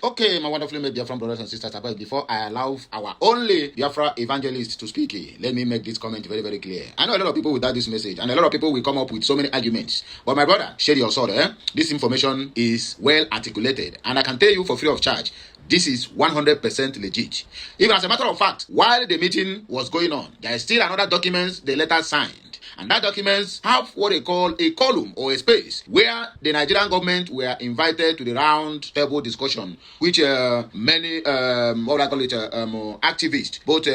Okay, my wonderful Biafran brothers and sisters, before I allow our only Biafra evangelist to speak, let me make this comment very, very clear. I know a lot of people will doubt this message, and a lot of people will come up with so many arguments. But my brother, share your sword, This information is well articulated, and I can tell you for free of charge, this is 100% legit. Even as a matter of fact, while the meeting was going on, there is still another document the letter signed. And that documents have what they call a column or a space where the Nigerian government were invited to the round table discussion, which many activists, both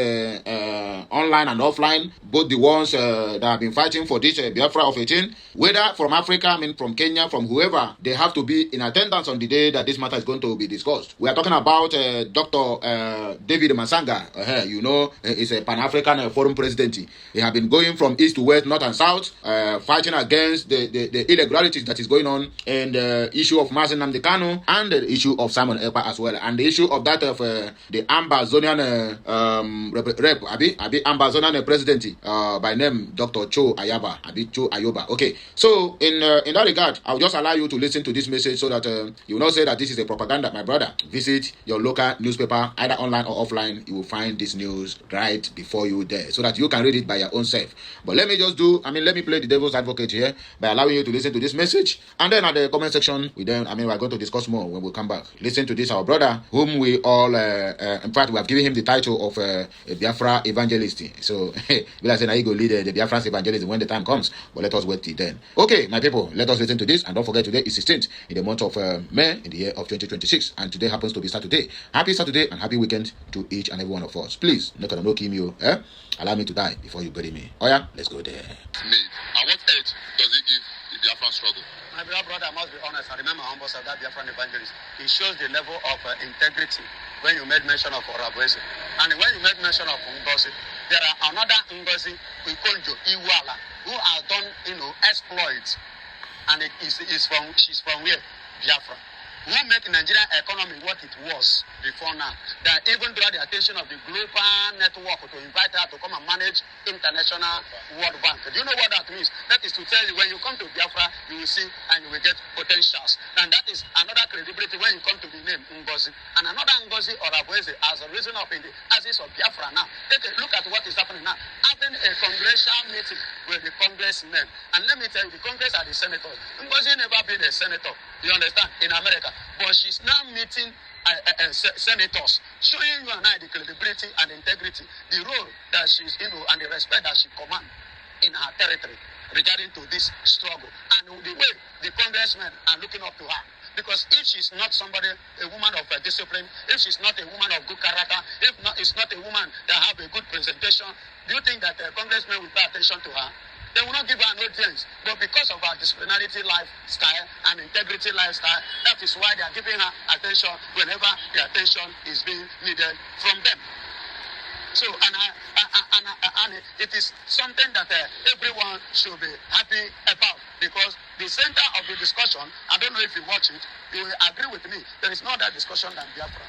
online and offline, both the ones that have been fighting for this Biafra of 18, whether from Africa, I mean from Kenya, from whoever, they have to be in attendance on the day that this matter is going to be discussed. We are talking about Dr. David Masanga. He's a Pan-African foreign president. He has been going from east to west, north and south, fighting against the irregularities that is going on, and the issue of Mazen Nnamdi Kanu, and the issue of Simon Ekpa as well, and the issue of that of the Ambazonian Ambazonian presidency by name Dr. Cho Ayoba. Okay, so in that regard, I'll just allow you to listen to this message so that you will not say that this is a propaganda, my brother. Visit your local newspaper, either online or offline. You will find this news right before you there, so that you can read it by your own self. But let me play the devil's advocate here by allowing you to listen to this message, and then at the comment section, we're going to discuss more when we come back. Listen to this, our brother, whom we all, in fact, we have given him the title of a Biafra evangelist. So, we'll say now he go lead the Biafra evangelism when the time comes, but let us wait till then. Okay, my people, let us listen to this, and don't forget today is 16th in the month of May in the year of 2026, and today happens to be Saturday. Happy Saturday and happy weekend to each and every one of us. Please, no kill me, allow me to die before you bury me. Oh yeah, let's go there. And what age does he give the Biafran struggle? My beloved brother, I must be honest, I remember humble of that Biafran evangelist. He shows the level of integrity when you made mention of Orabuese. And when you made mention of Ngozi, there are another Ngozi, Ikonjo, Iwala, who have done, exploits. And she's from where? Biafra. Who make Nigerian economy what it was before now. That even draw the attention of the global network to invite her to come and manage International World Bank. Do you know what that means? That is to tell you, when you come to Biafra, you will see and you will get potentials. And that is another credibility when you come to the name Ngozi. And another Ngozi or Abueze has risen up in the axis of Biafra now. Take a look at what is happening now. Having a congressional meeting with the congressmen. And let me tell you, the Congress are the senators. Ngozi never been a senator. You understand? In America. But she's now meeting senators, showing you and I the credibility and integrity, the role that she's, and the respect that she commands in her territory regarding to this struggle. And the way the congressmen are looking up to her. Because if she's not somebody, a woman of discipline, if she's not a woman of good character, if not, it's not a woman that have a good presentation, do you think that the congressmen will pay attention to her? They will not give her an audience. But because of her disciplinarity lifestyle and integrity lifestyle, that is why they are giving her attention whenever the attention is being needed from them. So, and it is something that everyone should be happy about, because the center of the discussion, I don't know if you watch it, you will agree with me, there is no other discussion than Biafra.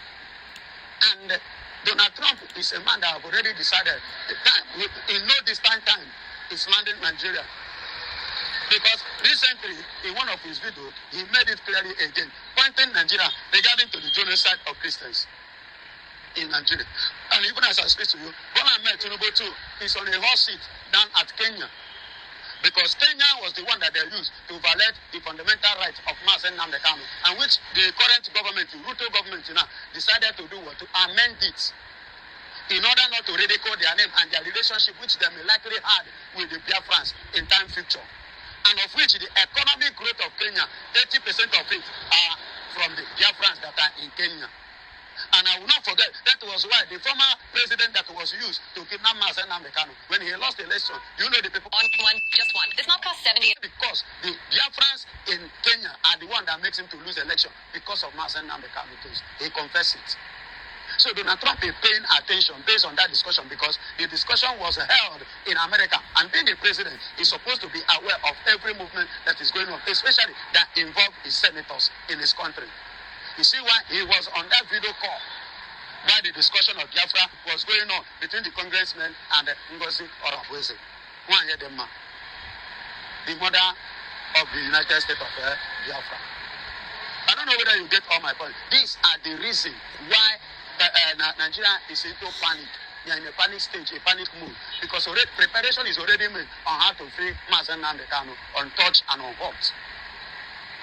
And Donald Trump is a man that have already decided the time, in no distant time, is landing Nigeria. Because recently, in one of his videos, he made it clearly again, pointing Nigeria regarding to the genocide of Christians in Nigeria. And even as I speak to you, Bola Ahmed Tinubu too is on a hot seat down at Kenya. Because Kenya was the one that they used to violate the fundamental rights of Mazen Nnamdi Kanu, and which the current government, the Ruto government now, decided to do what? To amend it, in order not to ridicule their name and their relationship, which they may likely had with the Biafrans in time future. And of which the economic growth of Kenya, 30% of it are from the Biafrans that are in Kenya. And I will not forget, that was why the former president that was used to kidnap Mazen Nnamdi Kanu, when he lost the election, you know the people... Just one. It's not cost 70... Because the Biafrans in Kenya are the one that makes him to lose election because of Mazen Nnamdi Kanu. He confessed it. So Donald Trump is paying attention based on that discussion, because the discussion was held in America, and being the president is supposed to be aware of every movement that is going on, especially that involve his senators in his country. You see why he was on that video call while the discussion of Biafra was going on between the congressmen and Ngozi Orabueze. One hear them, the mother of the United States of Biafra. I don't know whether you get all my points. These are the reason why Nigeria is into panic. They are in a panic stage, a panic mood, because already preparation is already made on how to free Mazen Nnamdi untouched and unhurt.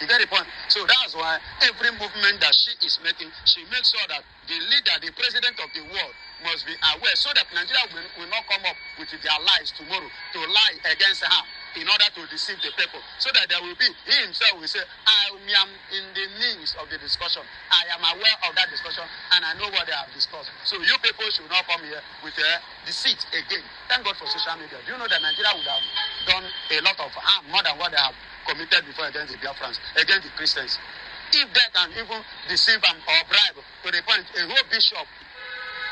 You get the point? So that's why every movement that she is making, she makes sure that the leader, the president of the world, must be aware, so that Nigeria will not come up with their lies tomorrow to lie against her in order to deceive the people, so that there will be, he himself will say, I am in the means of the discussion, I am aware of that discussion, and I know what they have discussed. So you people should not come here with deceit again. Thank God for social media. Do you know that Nigeria would have done a lot of harm, more than what they have committed before against the Biafrans, against the Christians? If they can even deceive them or bribe to the point, a whole bishop,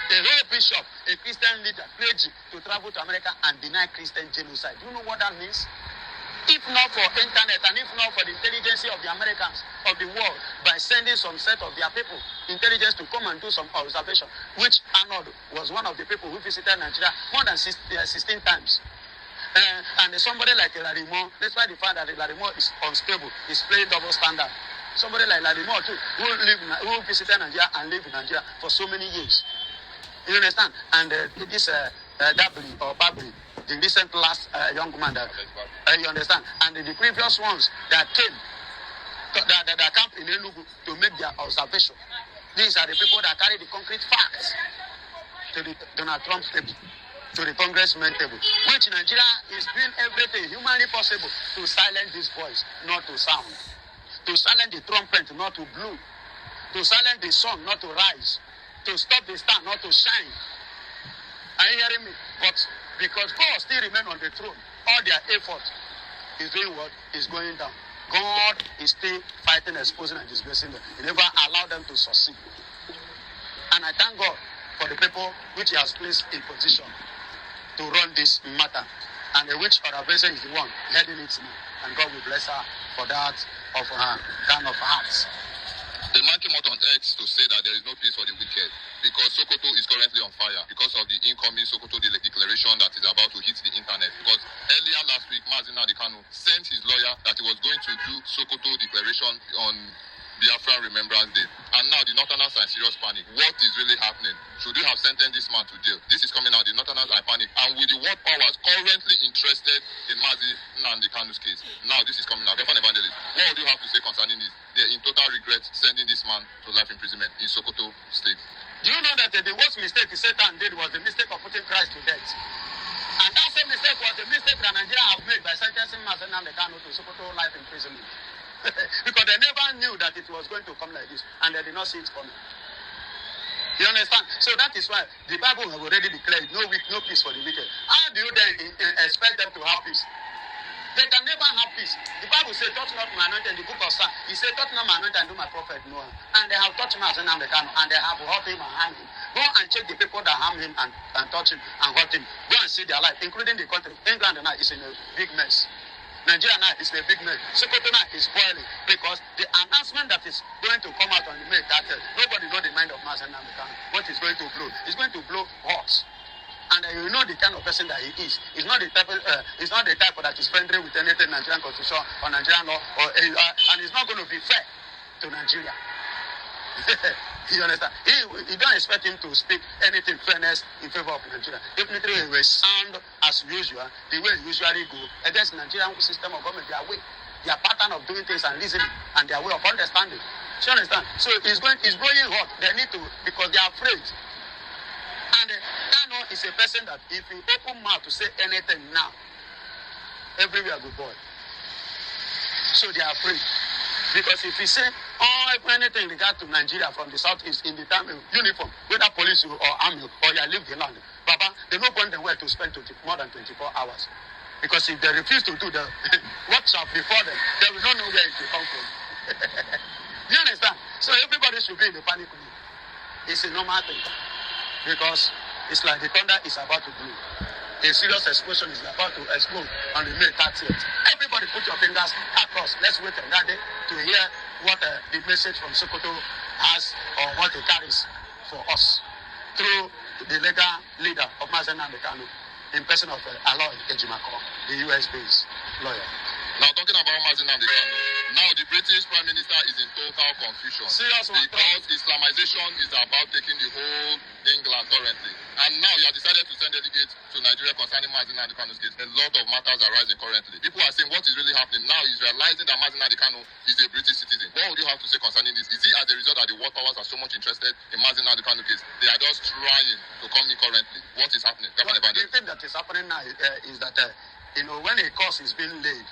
a Christian leader, clergy, to travel to America and deny Christian genocide. Do you know what that means? If not for internet and if not for the intelligence of the Americans of the world, by sending some set of their people, intelligence, to come and do some observation, which Arnold was one of the people who visited Nigeria more than 16 times. And somebody like Larimo, despite the fact that Larimo is unstable, is playing double standard. Somebody like Larimo too, who visited Nigeria and lived in Nigeria for so many years. You understand? And this Babri, the recent last young man that, you understand? And the previous ones that came, that camp in Enugu to make their observation. These are the people that carry the concrete facts to the Donald Trump table, to the congressman table, which Nigeria is doing everything humanly possible to silence this voice, not to sound. To silence the trumpet, not to blow. To silence the sun, not to rise. To stop the star, not to shine. Are you hearing me? But because God still remains on the throne, all their effort is doing what? Is going down. God is still fighting, exposing, and disgracing them. He never allowed them to succeed. And I thank God for the people which He has placed in position to run this matter, and which Honorable is the one heading it now. And God will bless her for that of her kind of hearts. The man came out on X to say that there is no peace for the wicked because Sokoto is currently on fire because of the incoming Sokoto declaration that is about to hit the internet. Because earlier last week, Mazen Nnamdi Kanu sent his lawyer that he was going to do Sokoto declaration on Biafra Remembrance Day. And now the Northerners are in serious panic. What is really happening? Should we have sentenced this man to jail? This is coming out. The Northerners are panic. And with the world powers currently interested in Mazen Nnamdi Kanu's case, now this is coming out. Therefore, Evangelist, what would you have to say concerning this? They're in total regret sending this man to life imprisonment in Sokoto State. Do you know that the worst mistake Satan did was the mistake of putting Christ to death? And that same mistake was the mistake that Nigeria have made by sentencing Mazen Nnamdi Kanu to Sokoto life imprisonment. Because they never knew that it was going to come like this, and they did not see it coming. You understand? So that is why the Bible have already declared no peace for the wicked. How do you then expect them to have peace? They can never have peace. The Bible says, touch not my anointed, in the book of Psalms. He said, touch not my anointed and do my prophet no harm. And they have touched Mazen Nnamdi Kanu, and they have hurt him and harmed him. Go and check the people that harm him and touch him and hurt him. Go and see their life, including the country. England now is in a big mess. Nigeria now is a big mess. Sokoto now is boiling because the announcement that is going to come out on the May 30th, nobody knows the mind of Mazen Nnamdi Kanu. What is going to blow? It's going to blow hot. And you know the kind of person that he is. He's not the type. He's not the type that is friendly with anything Nigerian constitution or Nigerian law, and he's not going to be fair to Nigeria. You understand? You don't expect him to speak anything fairness in favor of Nigeria. Definitely, he will sound as usual, the way he usually go against Nigerian system of government, their way, their pattern of doing things and reasoning, and their way of understanding. You understand? So it's blowing hot. They need to, because they are afraid. And Kanu is a person that if you open mouth to say anything now, everywhere will boil. So they are afraid. Because if you say anything regard to Nigeria from the southeast in the time of uniform, whether police or army or you leave the land, Baba, they don't want them where to spend more than 24 hours. Because if they refuse to do what shall before them, they will not know where it will come from. You understand? So everybody should be in the panic mood. It's a normal thing. Because it's like the thunder is about to blow. A serious explosion is about to explode on the May 30th. Everybody put your fingers across. Let's wait on that day to hear what the message from Sokoto has or what it carries for us through the legal leader of Mazen Nnamdi Kanu in person of Aloy Ejimako, the US-based lawyer. Now, talking about Mazin Nnamdi Kanu, now the British Prime Minister is in total confusion. Serious one. Because Islamization is about taking the whole England currently. And now you have decided to send delegates to Nigeria concerning Mazin Nnamdi Kanu's case. A lot of matters are rising currently. People are saying what is really happening now is realizing that Mazin Nnamdi Kanu is a British citizen. What would you have to say concerning this? Is it as a result that the world powers are so much interested in Mazin Nnamdi Kanu case? They are just trying to come in currently. What is happening? Well, the thing that is happening now is that, when a cause is being laid,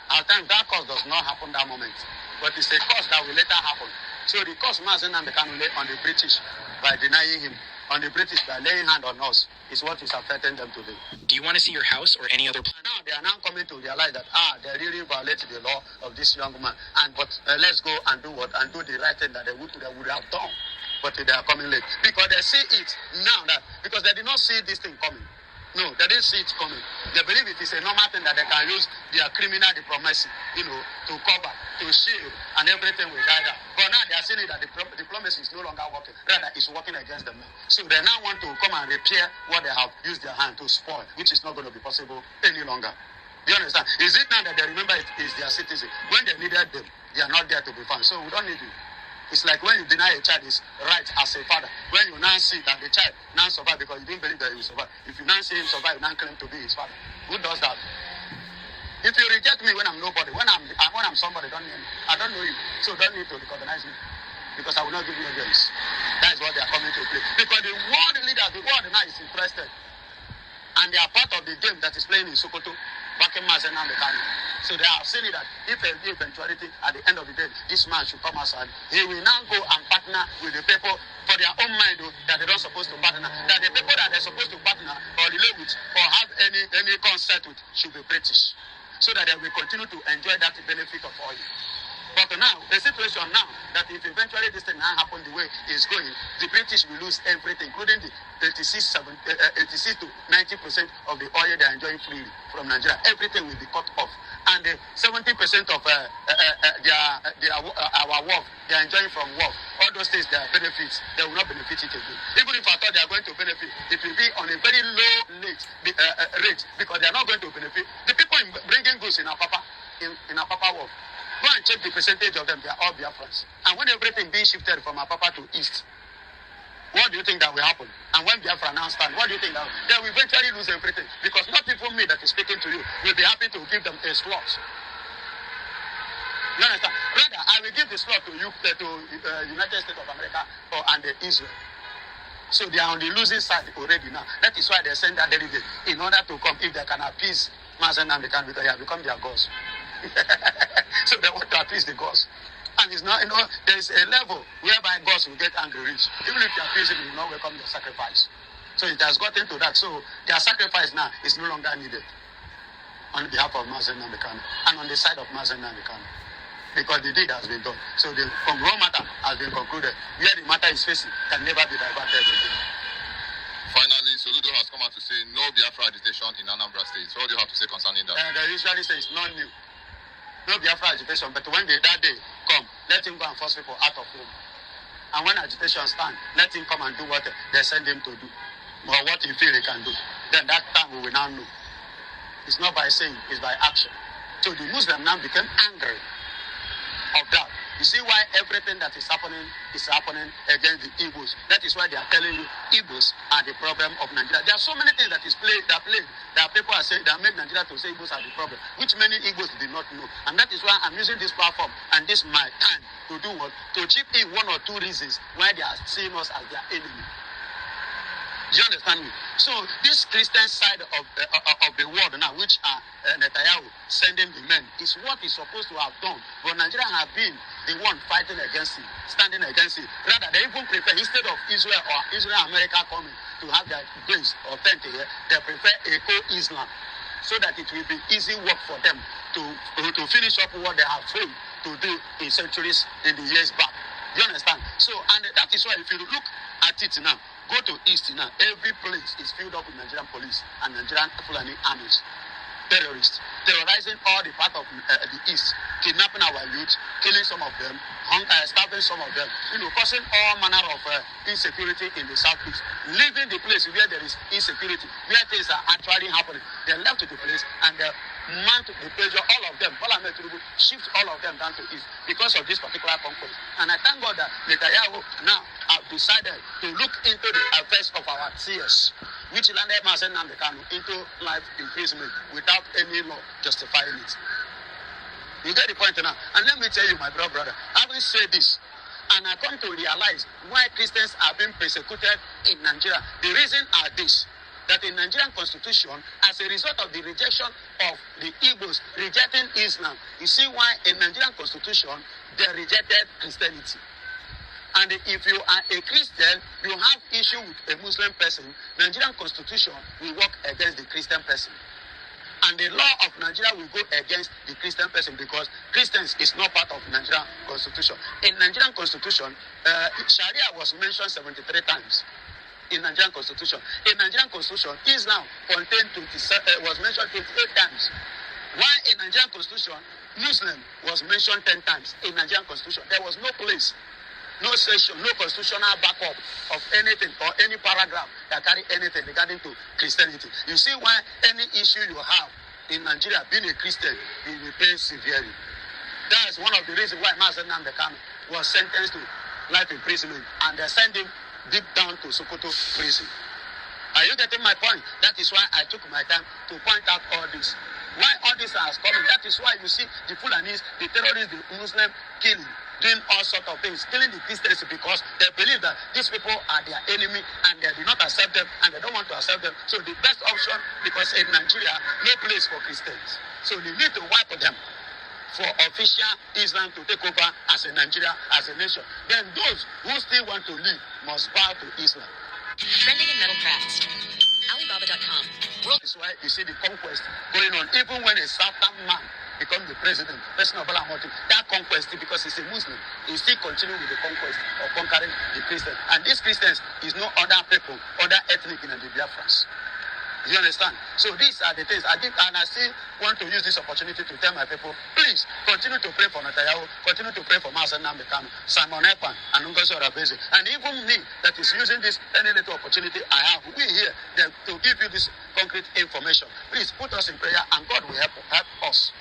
at times that cause does not happen that moment. But it's a cause that will later happen. So the cause Mazin Nnamdi Kanu lay on the British by denying him, on the British by laying hand on us, is what is affecting them today. Do you want to see your house or any other? Now they are now coming to realize that they really violated the law of this young man. But let's go and do what? And do the right thing that they would have done. But they are coming late because they see it now because they did not see this thing coming. No, they didn't see it coming. They believe it is a normal thing that they can use their criminal diplomacy, to cover, to shield, and everything will die down. But now they are seeing that the diplomacy is no longer working. Rather, it's working against them now. So they now want to come and repair what they have used their hand to spoil, which is not going to be possible any longer. Do you understand? Is it now that they remember it is their citizen? When they needed them, they are not there to be found. So we don't need you. It's like when you deny a child his right as a father. When you now see that the child now survive because you didn't believe that he will survive. If you now see him survive, you now claim to be his father. Who does that? If you reject me when I'm nobody, when I'm somebody, don't need me. I don't know you. So don't need to recognize me. Because I will not give you audience. That is what they are coming to play. Because the world leader, the world now is interested. And they are part of the game that is playing in Sokoto, backing Mazin Nnamdi Kanu. So they have seen it that if eventuality at the end of the day, this man should come outside, he will now go and partner with the people for their own mind that they're not supposed to partner. That the people that they're supposed to partner or relate with or have any concert with should be British. So that they will continue to enjoy that benefit of oil. But now, the situation now, that if eventually this thing now happen the way it's going, the British will lose everything, including the 86 to 90% of the oil they are enjoying freely from Nigeria. Everything will be cut off. And 70% of our work, they are enjoying from work. All those things, they are benefits. They will not benefit it again. Even if I thought they are going to benefit, it will be on a very low rate because they are not going to benefit. The people bringing goods in our Papa work, go and check the percentage of them. They are all Biafrans. And when everything being shifted from Apapa to East, what do you think that will happen? And when Biafra now stand, what do you think that they will eventually lose everything? Because not even me that is speaking to you will be happy to give them a slot. You understand? Rather, I will give the slot to United States of America and Israel. So they are on the losing side already now. That is why they send that delegate in order to come if they can appease Mazin Nnamdi Kanu because they have become their gods. So they want to appease the gods. And it's not, there is a level whereby gods will get angry rich. Even if you appease them, you will not welcome their sacrifice. So it has gotten to that. So their sacrifice now is no longer needed on behalf of Mazin Nnamdi Kanu and on the side of Mazin Nnamdi Kanu. Because the deed has been done. So the raw matter has been concluded. Where the matter is facing can never be diverted again. Finally, Soludo has come out to say no Biafra agitation in Anambra State. So what do you have to say concerning that? They usually say it's not new. No Biafra agitation, but when that day come, let him go and force people out of home. And when agitation stand, let him come and do what they send him to do, or what he feel he can do. Then that time we will now know. It's not by saying, it's by action. So the Muslim now became angry of that. You see why everything that is happening against the Igbos. That is why they are telling you Igbos are the problem of Nigeria. There are so many things that is played. That people are saying that make Nigeria to say Igbos are the problem, which many Igbos did not know. And that is why I'm using this platform and this my time to do what? To chip in one or two reasons why they are seeing us as their enemy. Do you understand me? So this Christian side of the world now, which are Netanyahu sending the men, is what he's supposed to have done. But Nigeria have been the one fighting against it, standing against it. Rather, they even prefer, instead of Israel or Israel-America coming to have their base or tent here, they prefer Eco-Islam, so that it will be easy work for them to finish up what they have failed to do in centuries, in the years back. Do you understand? So, and that is why if you look at it now, go to East now, every place is filled up with Nigerian police and Nigerian Fulani armies, terrorists, terrorizing all the part of the East, kidnapping our youth, killing some of them, starving some of them, causing all manner of insecurity in the Southeast, leaving the place where there is insecurity, where things are actually happening. They left the place and mount the pressure, all of them, shift all of them down to east because of this particular conquest. And I thank God that Netanyahu now have decided to look into the affairs of our CS, which landed Mazen Namdekanu into life imprisonment without any law justifying it. You get the point now? And let me tell you, my brother, having said this, and I come to realize why Christians are being persecuted in Nigeria. The reason are this, that in Nigerian constitution, as a result of the rejection of the Igbos rejecting Islam, you see why in Nigerian constitution, they rejected Christianity. And if you are a Christian, you have issue with a Muslim person, Nigerian constitution will work against the Christian person. And the law of Nigeria will go against the Christian person because Christians is not part of Nigerian constitution. In Nigerian constitution, Sharia was mentioned 73 times. In Nigerian constitution. In Nigerian constitution, Islam contained was mentioned 28 times. While in Nigerian constitution, Muslim was mentioned 10 times. In Nigerian constitution, there was no place, no section, no constitutional backup of anything or any paragraph that carry anything regarding to Christianity. You see why any issue you have in Nigeria, being a Christian, you will pay severely. That is one of the reasons why Mazen Namdekanu was sentenced to life imprisonment, and they sent him deep down to Sokoto prison. Are you getting my point? That is why I took my time to point out all this. Why all this has coming? That is why you see the Fulanis, the terrorists, the Muslim killing, doing all sorts of things, killing the Christians because they believe that these people are their enemy and they do not accept them and they don't want to accept them. So the best option, because in Nigeria, no place for Christians. So they need to wipe them for official Islam to take over as a Nigeria, as a nation. Then those who still want to live must bow to Islam. Trending in metal crafts. Alibaba.com. That's why you see the conquest going on. Even when a Southern man becomes the president, that conquest, because he's a Muslim, he still continue with the conquest of conquering the Christians. And these Christians is no other people, other ethnic in the Biafras. You understand? So these are the things I think, and I still want to use this opportunity to tell my people, please continue to pray for Netanyahu, continue to pray for Mazen Namdekanu, Simon Ekpan, and Ngozi Orebeze, and even me that is using this any little opportunity I have. We here to give you this concrete information. Please put us in prayer, and God will help us.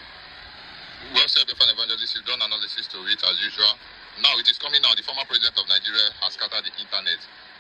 Well said, the fan evangelist. You've done analysis to it as usual. Now it is coming out. The former president of Nigeria has scattered the internet.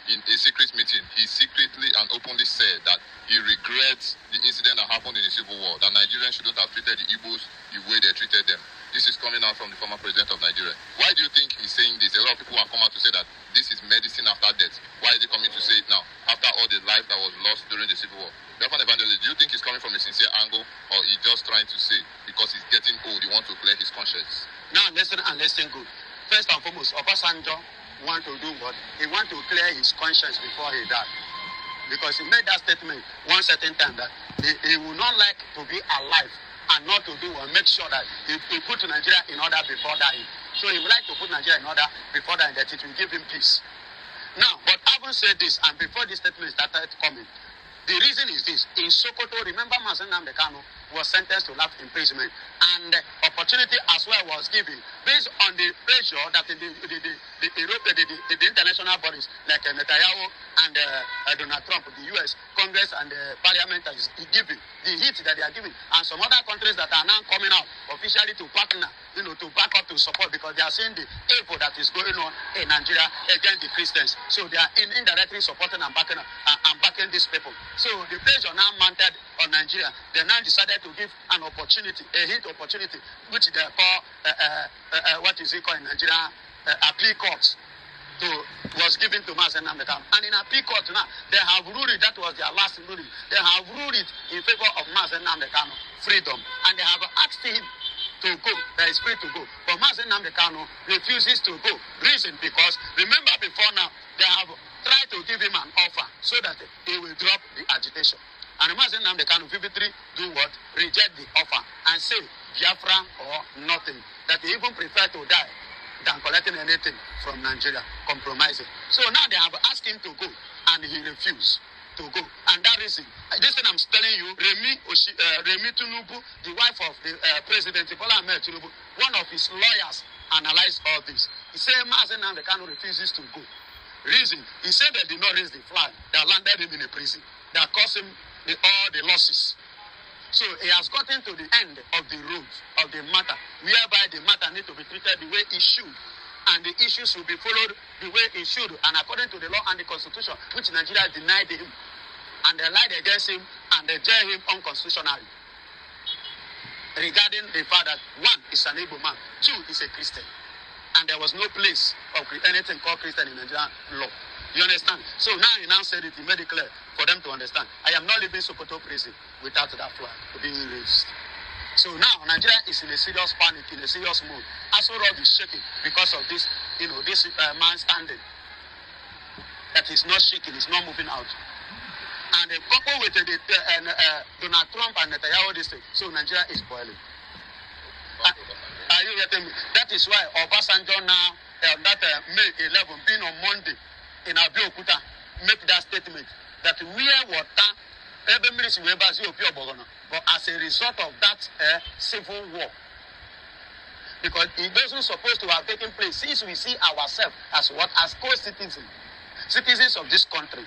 In a secret meeting, he secretly and openly said that he regrets the incident that happened in the Civil War, that Nigerians shouldn't have treated the Igbos the way they treated them. This is coming out from the former president of Nigeria. Why do you think he's saying this? A lot of people have come out to say that this is medicine after death. Why is he coming to say it now, after all the life that was lost during the Civil War? Biafran evangelist, do you think he's coming from a sincere angle, or he's just trying to say because he's getting old, he wants to clear his conscience? Now listen and listen good. First and foremost, Obasanjo want to do what? He want to clear his conscience before he died. Because he made that statement one certain time that he would not like to be alive and not to do or make sure that he put Nigeria in order before dying. So he would like to put Nigeria in order before dying, that it will give him peace. Now, but having said this, and before this statement started coming, the reason is this. In Sokoto, remember Mazen Namdekanu was sentenced to life imprisonment, and the opportunity as well was given based on the pressure that the international bodies like Netanyahu and Donald Trump, the U.S. Congress and the Parliament is giving, the heat that they are giving, and some other countries that are now coming out officially to partner, to back up, to support, because they are seeing the evil that is going on in Nigeria against the Christians. So they are indirectly supporting and backing these people. So the pressure now mounted on Nigeria. They now decided to give an opportunity, a hint opportunity, which they call what is it called in Nigeria, appeal courts. Was given to Mazen Namdekanu. And in appeal court now, they have ruled it. That was their last ruling. They have ruled it in favor of Mazen Namdekanu, freedom. And they have asked him to go, that is free to go. But Mazen Namdekanu refuses to go. Reason, because remember before now, they have tried to give him an offer so that he will drop the agitation. And Mazen Namdekanu vividly do what? Reject the offer and say Biafra or nothing. That he even prefer to die than collecting anything from Nigeria, compromising. So now they have asked him to go, and he refused to go. And that reason, this thing I'm telling you, Remi Tinubu, the wife of the President Bola Ahmed Tinubu, one of his lawyers, analyzed all this. He said Mazen Namdekanu refuses to go. Reason, he said they did not raise the flag that landed him in a prison, that caused him all the losses. So he has gotten to the end of the road of the matter, whereby the matter needs to be treated the way it should. And the issues should be followed the way it should. And according to the law and the constitution, which Nigeria denied him. And they lied against him and they jailed him unconstitutionally. Regarding the fact that one is an Igbo man, two is a Christian. And there was no place of anything called Christian in Nigerian law. You understand? So now he now said it, he made it clear for them to understand. I am not leaving Sokoto prison without that flag being raised. So now Nigeria is in a serious panic, in a serious mood. Aso Rock is shaking because of this, this man standing. That is not shaking, is not moving out. And coupled with Donald Trump and Netanyahu district, so Nigeria is boiling. Are you getting me? That is why Obasanjo now, that May 11, being on Monday in Abeokuta, make that statement that we are water, every ministry we but as a result of that civil war, because it wasn't supposed to have taken place, since we see ourselves as what? As citizens of this country.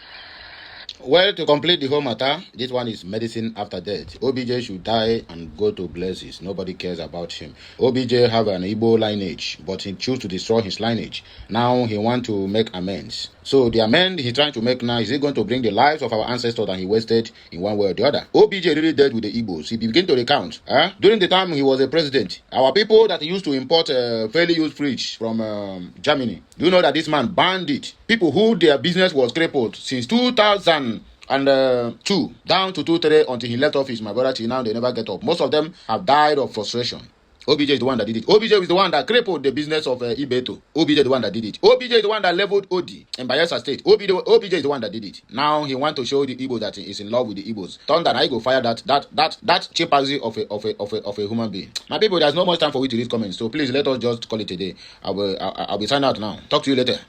Well, to complete the whole matter, this one is medicine after death. OBJ should die and go to blazes. Nobody cares about him. OBJ have an Igbo lineage, but he chose to destroy his lineage. Now he wants to make amends. So the amend he's trying to make now, is he going to bring the lives of our ancestors that he wasted in one way or the other? OBJ really dealt with the Igbos. He began to recount. During the time he was a president, our people that used to import fairly used fridge from Germany, do you know that this man banned it? People who their business was crippled since 2002 down to 2003 until he left office, my brother, till now they never get up. Most of them have died of frustration. OBJ is the one that did it. OBJ is the one that crippled the business of Ibeto. OBJ is the one that did it. OBJ is the one that leveled OD in Bayelsa State. OBJ is the one that did it. Now he wants to show the Igbo that he is in love with the Igbos. Turn that I go fire that chimpanzee of a human being. My people, there's no much time for we to read comments, so please let us just call it a day. I'll be signing out now. Talk to you later.